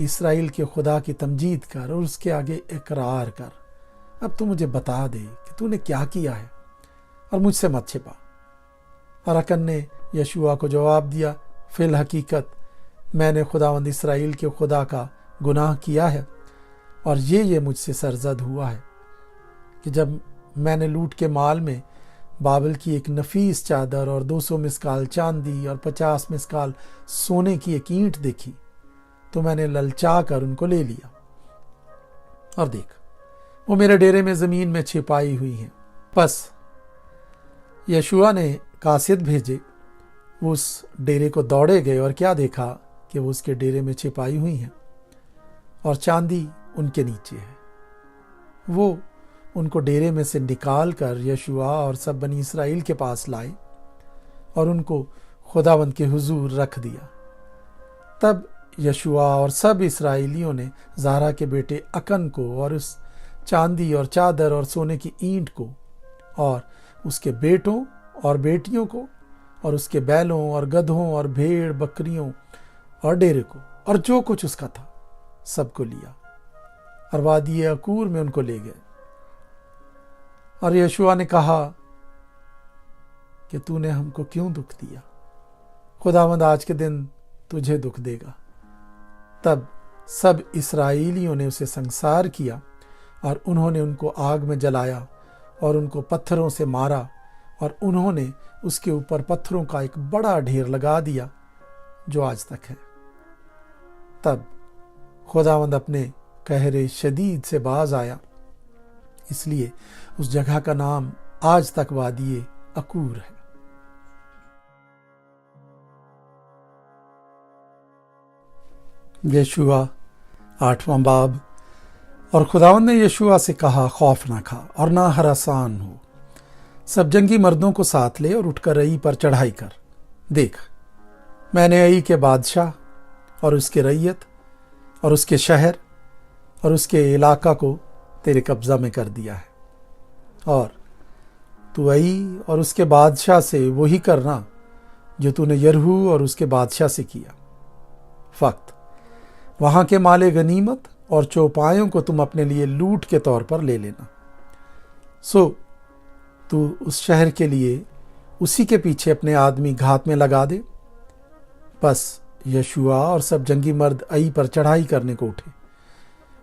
اسرائیل کے خدا کی تمجید کر اور اس کے آگے اقرار کر۔ اب تو مجھے بتا دے کہ تو نے کیا کیا ہے اور مجھ سے مت چھپا۔ اور اکن نے یشوع کو جواب دیا، فی الحقیقت میں نے خداوند اسرائیل کے خدا کا گناہ کیا ہے، اور یہ مجھ سے سرزد ہوا ہے کہ جب میں نے لوٹ کے مال میں بابل کی ایک نفیس چادر اور 200 مسکال چاندی اور 50 مسکال سونے کی ایک اینٹ دیکھی تو میں نے للچا کر ان کو لے لیا، اور دیکھ وہ میرے ڈیرے میں زمین میں چھپائی ہوئی ہیں۔ پس یشوع نے قاصد بھیجے، وہ اس ڈیرے کو دوڑے گئے اور کیا دیکھا کہ وہ اس کے ڈیرے میں چھپائی ہوئی ہیں اور چاندی ان کے نیچے ہے۔ وہ ان کو ڈیرے میں سے نکال کر یشوع اور سب بنی اسرائیل کے پاس لائے اور ان کو خداوند کے حضور رکھ دیا۔ تب یشوع اور سب اسرائیلیوں نے زارا کے بیٹے اکن کو اور اس چاندی اور چادر اور سونے کی اینٹ کو اور اس کے بیٹوں اور بیٹیوں کو اور اس کے بیلوں اور گدھوں اور بھیڑ بکریوں اور ڈیرے کو اور جو کچھ اس کا تھا سب کو لیا اور وادی عکور میں ان کو لے گئے۔ اور یشوع نے کہا کہ تو نے ہم کو کیوں دکھ دیا؟ خداوند آج کے دن تجھے دکھ دے گا۔ تب سب اسرائیلیوں نے اسے سنگسار کیا اور انہوں نے ان کو آگ میں جلایا اور ان کو پتھروں سے مارا، اور انہوں نے اس کے اوپر پتھروں کا ایک بڑا ڈھیر لگا دیا جو آج تک ہے۔ تب خداوند اپنے قہر شدید سے باز آیا، اس لیے اس جگہ کا نام آج تک وادی عکور ہے۔ یشوع 8واں باب۔ اور خداوند نے یشوع سے کہا، خوف نہ کھا اور نہ ہراسان ہو، سب جنگی مردوں کو ساتھ لے اور اٹھ کر ای پر چڑھائی کر۔ دیکھ، میں نے ای کے بادشاہ اور اس کے رعیت اور اس کے شہر اور اس کے علاقہ کو تیرے قبضہ میں کر دیا ہے، اور تو ای اور اس کے بادشاہ سے وہی کرنا جو تو نے یرہو اور اس کے بادشاہ سے کیا۔ فقط وہاں کے مال غنیمت اور چوپایوں کو تم اپنے لیے لوٹ کے طور پر لے لینا۔ سو تو اس شہر کے لیے اسی کے پیچھے اپنے آدمی گھات میں لگا دے۔ بس یشوع اور سب جنگی مرد ای پر چڑھائی کرنے کو اٹھے،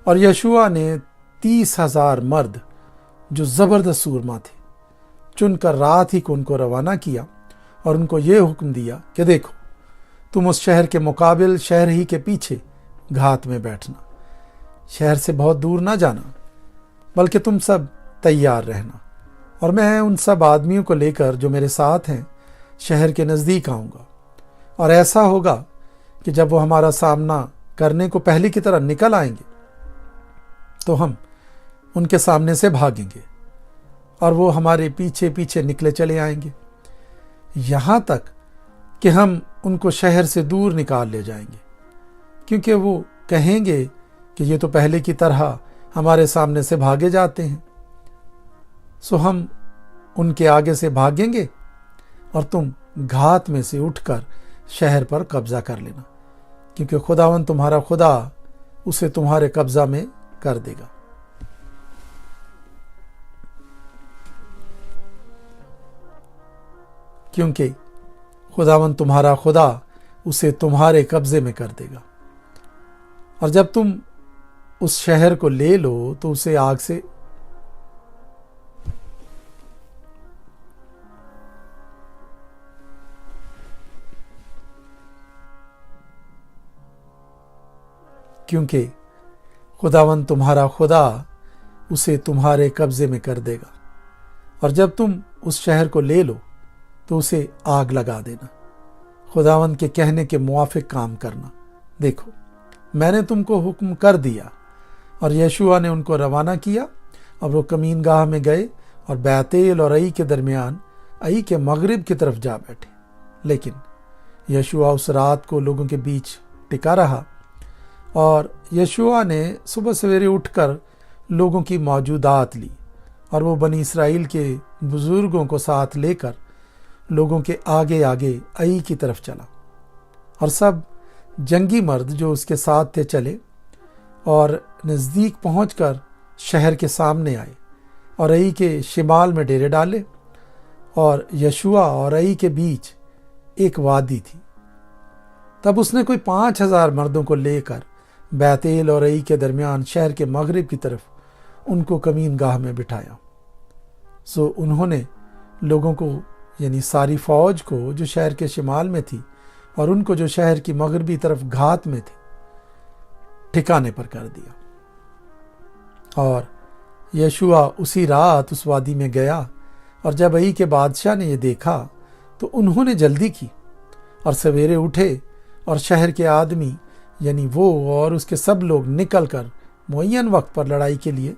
اور یشوع نے 30,000 مرد جو زبردست سورما تھے چن کر رات ہی کو ان کو روانہ کیا، اور ان کو یہ حکم دیا کہ دیکھو، تم اس شہر کے مقابل شہر ہی کے پیچھے گھات میں بیٹھنا، شہر سے بہت دور نہ جانا، بلکہ تم سب تیار رہنا، اور میں ان سب آدمیوں کو لے کر جو میرے ساتھ ہیں شہر کے نزدیک آؤں گا، اور ایسا ہوگا کہ جب وہ ہمارا سامنا کرنے کو پہلے کی طرح نکل آئیں گے تو ہم ان کے سامنے سے بھاگیں گے، اور وہ ہمارے پیچھے پیچھے نکلے چلے آئیں گے، یہاں تک کہ ہم ان کو شہر سے دور نکال لے جائیں گے، کیونکہ وہ کہیں گے کہ یہ تو پہلے کی طرح ہمارے سامنے سے بھاگے جاتے ہیں۔ سو ہم ان کے آگے سے بھاگیں گے، اور تم گھات میں سے اٹھ کر شہر پر قبضہ کر لینا، کیونکہ خداوند تمہارا خدا اسے تمہارے قبضہ میں کر دے گا۔ کیونکہ خداوند تمہارا خدا اسے تمہارے قبضے میں کر دے گا، اور جب تم اس شہر کو لے لو تو اسے آگ سے کیونکہ خداوند تمہارا خدا اسے تمہارے قبضے میں کر دے گا، اور جب تم اس شہر کو لے لو تو اسے آگ لگا دینا، خداوند کے کہنے کے موافق کام کرنا۔ دیکھو، میں نے تم کو حکم کر دیا۔ اور یشوع نے ان کو روانہ کیا، اور وہ کمین گاہ میں گئے اور بیتیل اور ای کے درمیان ای کے مغرب کی طرف جا بیٹھے، لیکن یشوع اس رات کو لوگوں کے بیچ ٹکا رہا۔ اور یشوع نے صبح سویرے اٹھ کر لوگوں کی موجودات لی، اور وہ بنی اسرائیل کے بزرگوں کو ساتھ لے کر لوگوں کے آگے آگے ای کی طرف چلا، اور سب جنگی مرد جو اس کے ساتھ تھے چلے، اور نزدیک پہنچ کر شہر کے سامنے آئے اور ای کے شمال میں ڈیرے ڈالے، اور یشوع اور ای کے بیچ ایک وادی تھی۔ تب اس نے کوئی 5000 مردوں کو لے کر بیتیل اور ای کے درمیان شہر کے مغرب کی طرف ان کو کمین گاہ میں بٹھایا۔ سو انہوں نے لوگوں کو، یعنی ساری فوج کو جو شہر کے شمال میں تھی اور ان کو جو شہر کی مغربی طرف گھات میں تھی، ٹھکانے پر کر دیا۔ اور یشوع اسی رات اس وادی میں گیا، اور جب ای کے بادشاہ نے یہ دیکھا تو انہوں نے جلدی کی اور سویرے اٹھے، اور شہر کے آدمی یعنی وہ اور اس کے سب لوگ نکل کر معین وقت پر لڑائی کے لیے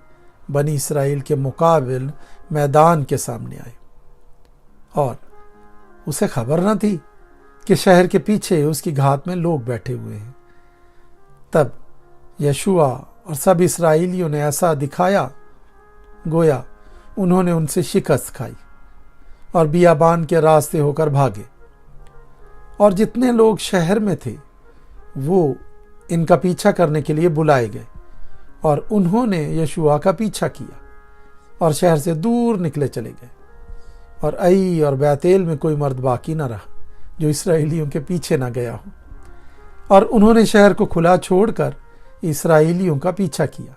بنی اسرائیل کے مقابل میدان کے سامنے آئے، اور اسے خبر نہ تھی کہ شہر کے پیچھے اس کی گھات میں لوگ بیٹھے ہوئے ہیں۔ تب یشوع اور سب اسرائیلیوں نے ایسا دکھایا گویا انہوں نے ان سے شکست کھائی، اور بیابان کے راستے ہو کر بھاگے، اور جتنے لوگ شہر میں تھے وہ ان کا پیچھا کرنے کے لیے بلائے گئے، اور انہوں نے یشوع کا پیچھا کیا اور شہر سے دور نکلے چلے گئے، اور ای اور بیتیل میں کوئی مرد باقی نہ رہا جو اسرائیلیوں کے پیچھے نہ گیا ہو، اور انہوں نے شہر کو کھلا چھوڑ کر اسرائیلیوں کا پیچھا کیا۔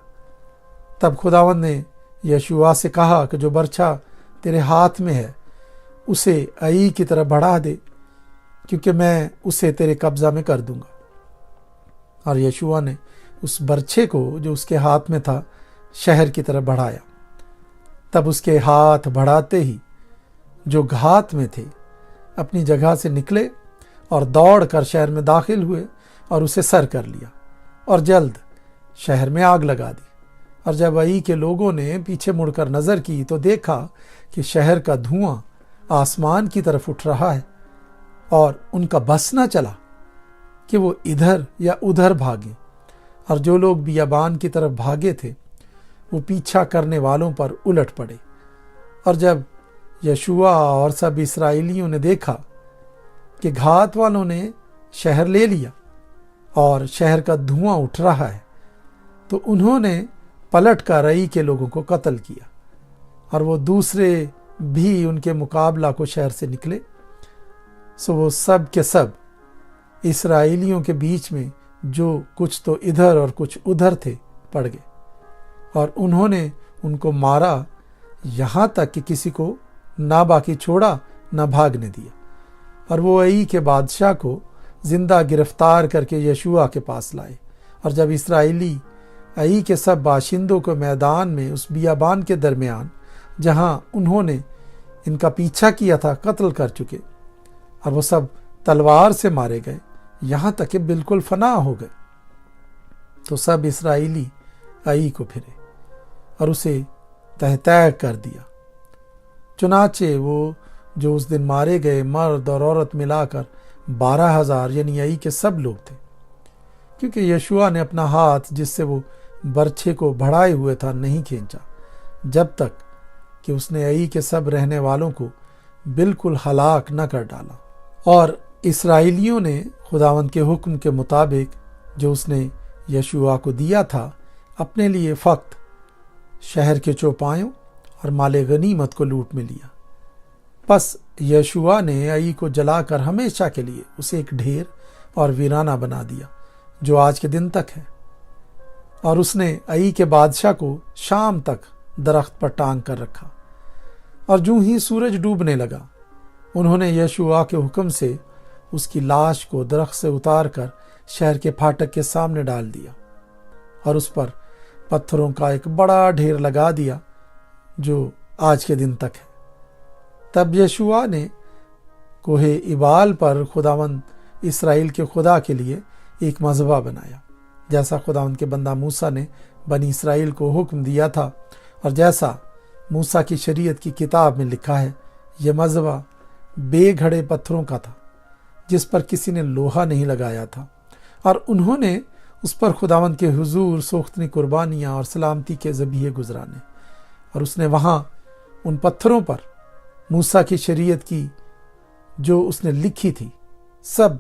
تب خداوند نے یشوع سے کہا کہ جو برچھا تیرے ہاتھ میں ہے اسے ای کی طرف بڑھا دے، کیونکہ میں اسے تیرے قبضہ میں کر دوں گا۔ اور یشوع نے اس برچھے کو جو اس کے ہاتھ میں تھا شہر کی طرف بڑھایا۔ تب اس کے ہاتھ بڑھاتے ہی جو گھات میں تھے اپنی جگہ سے نکلے اور دوڑ کر شہر میں داخل ہوئے اور اسے سر کر لیا، اور جلد شہر میں آگ لگا دی۔ اور جب ای کے لوگوں نے پیچھے مڑ کر نظر کی تو دیکھا کہ شہر کا دھواں آسمان کی طرف اٹھ رہا ہے، اور ان کا بس نہ چلا کہ وہ ادھر یا ادھر بھاگیں، اور جو لوگ بیابان کی طرف بھاگے تھے وہ پیچھا کرنے والوں پر الٹ پڑے۔ اور جب یشوع اور سب اسرائیلیوں نے دیکھا کہ گھات والوں نے شہر لے لیا اور شہر کا دھواں اٹھ رہا ہے، تو انہوں نے پلٹ کر ای کے لوگوں کو قتل کیا، اور وہ دوسرے بھی ان کے مقابلہ کو شہر سے نکلے۔ سو وہ سب کے سب اسرائیلیوں کے بیچ میں جو کچھ تو ادھر اور کچھ ادھر تھے پڑ گئے، اور انہوں نے ان کو مارا، یہاں تک کہ کسی کو نہ باقی چھوڑا نہ بھاگنے دیا۔ اور وہ ای کے بادشاہ کو زندہ گرفتار کر کے یشوع کے پاس لائے، اور جب اسرائیلی ای کے سب باشندوں کو میدان میں اس بیابان کے درمیان جہاں انہوں نے ان کا پیچھا کیا تھا قتل کر چکے، اور وہ سب تلوار سے مارے گئے یہاں تک کہ بالکل فنا ہو گئے، تو سب اسرائیلی ای کو پھرے اور اسے تہہ تہہ کر دیا۔ چنانچہ وہ جو اس دن مارے گئے مرد اور عورت ملا کر 12,000 یعنی ای کے سب لوگ تھے، کیونکہ یشوع نے اپنا ہاتھ جس سے وہ برچھے کو بڑھائے ہوئے تھا نہیں کھینچا، جب تک کہ اس نے ای کے سب رہنے والوں کو بالکل ہلاک نہ کر ڈالا۔ اور اسرائیلیوں نے خداوند کے حکم کے مطابق جو اس نے یشوع کو دیا تھا اپنے لیے فقط شہر کے چوپایوں اور مال غنیمت کو لوٹ میں لیا۔ پس یشوع نے ای کو جلا کر ہمیشہ کے لیے اسے ایک ڈھیر اور ویرانہ بنا دیا جو آج کے دن تک ہے، اور اس نے ای کے بادشاہ کو شام تک درخت پر ٹانگ کر رکھا۔ اور جو ہی سورج ڈوبنے لگا انہوں نے یشوع کے حکم سے اس کی لاش کو درخت سے اتار کر شہر کے پھاٹک کے سامنے ڈال دیا، اور اس پر پتھروں کا ایک بڑا ڈھیر لگا دیا جو آج کے دن تک ہے۔ تب یشوع نے کوہ ایبال پر خداوند اسرائیل کے خدا کے لیے ایک مذبح بنایا، جیسا خداوند کے بندہ موسیٰ نے بنی اسرائیل کو حکم دیا تھا، اور جیسا موسیٰ کی شریعت کی کتاب میں لکھا ہے۔ یہ مذبح بے گھڑے پتھروں کا تھا جس پر کسی نے لوہا نہیں لگایا تھا، اور انہوں نے اس پر خداوند کے حضور سوختنی قربانیاں اور سلامتی کے ذبیحے گزرانے، اور اس نے وہاں ان پتھروں پر موسیٰ کی شریعت کی جو اس نے لکھی تھی سب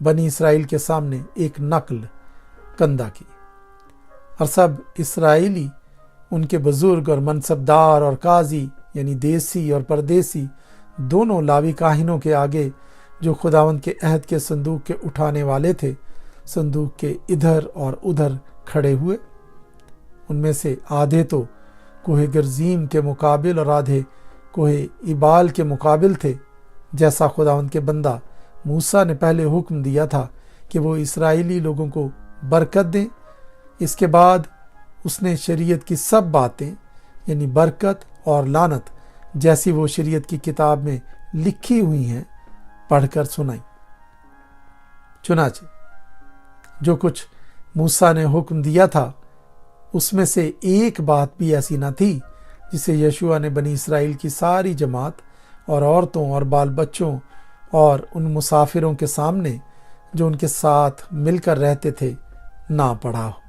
بنی اسرائیل کے سامنے ایک نقل کندہ کی۔ اور سب اسرائیلی، ان کے بزرگ اور منصبدار اور قاضی یعنی دیسی اور پردیسی دونوں لاوی کاہنوں کے آگے جو خداوند کے عہد کے صندوق کے اٹھانے والے تھے صندوق کے ادھر اور ادھر کھڑے ہوئے۔ ان میں سے آدھے تو کوہ گرزیم کے مقابل اور آدھے کوہ ایبال کے مقابل تھے، جیسا خداوند کے بندہ موسیٰ نے پہلے حکم دیا تھا کہ وہ اسرائیلی لوگوں کو برکت دیں۔ اس کے بعد اس نے شریعت کی سب باتیں یعنی برکت اور لعنت جیسی وہ شریعت کی کتاب میں لکھی ہوئی ہیں پڑھ کر سنائی۔ چنانچہ جو کچھ موسیٰ نے حکم دیا تھا اس میں سے ایک بات بھی ایسی نہ تھی جسے یشوع نے بنی اسرائیل کی ساری جماعت اور عورتوں اور بال بچوں اور ان مسافروں کے سامنے جو ان کے ساتھ مل کر رہتے تھے نہ پڑھا ہو۔